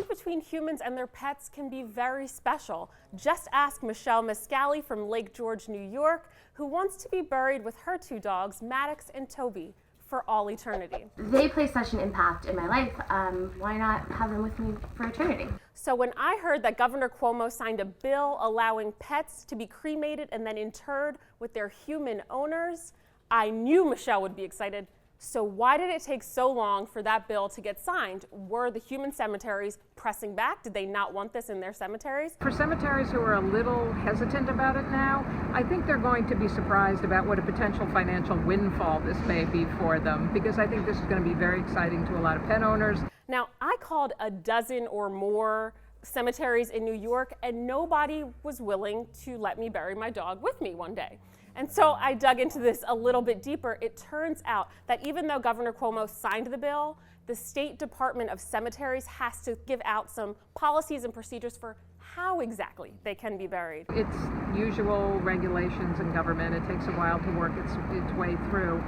bond between humans and their pets can be very special. Just ask Michelle Maskaly from Lake George, New York, who wants to be buried with her 2 dogs, Maddux and Toby, for all eternity. They play such an impact in my life. Why not have them with me for eternity? So when I heard that Governor Cuomo signed a bill allowing pets to be cremated and then interred with their human owners, I knew Michelle would be excited. So why did it take so long for that bill to get signed? Were the human cemeteries pressing back? Did they not want this in their cemeteries? For cemeteries who are a little hesitant about it now, I think they're going to be surprised about what a potential financial windfall this may be for them, because I think this is going to be very exciting to a lot of pet owners. Now, I called a dozen or more cemeteries in New York, and nobody was willing to let me bury my dog with me one day. And so I dug into this a little bit deeper. It turns out that even though Governor Cuomo signed the bill, the State Department of Cemeteries has to give out some policies and procedures for how exactly they can be buried. It's usual regulations in government. It takes a while to work its way through.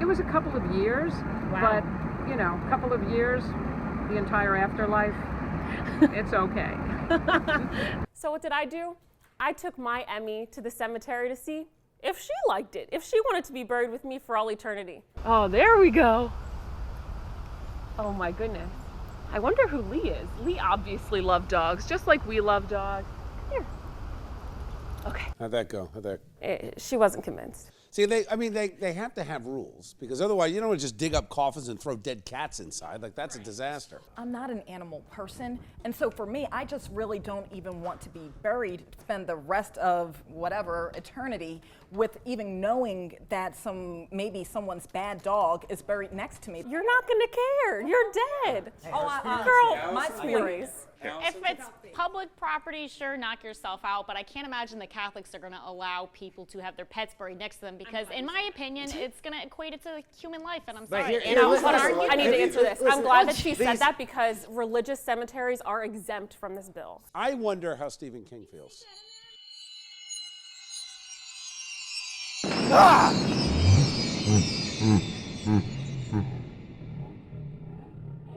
It was a couple of years, but you know, a couple of years, the entire afterlife, it's okay. So what did I do? I took my Emmy to the cemetery to see if she liked it, if she wanted to be buried with me for all eternity. Oh, there we go. Oh my goodness. I wonder who Lee is. Lee obviously loved dogs, just like we love dogs. Here. Okay. How'd that go? She wasn't convinced. See, they have to have rules, because otherwise you don't want to just dig up coffins and throw dead cats inside. Like, that's a disaster. I'm not an animal person, and so for me, I just really don't even want to be buried, spend the rest of whatever eternity with even knowing that maybe someone's bad dog is buried next to me. You're not gonna care. You're dead. Girl, my spirit. If it's public property, sure, knock yourself out, but I can't imagine the Catholics are going to allow people to have their pets buried next to them, because in my opinion, it's going to equate it to human life, and I'm sorry. I need to answer this. I'm glad that she said that, because religious cemeteries are exempt from this bill. I wonder how Stephen King feels. Ah!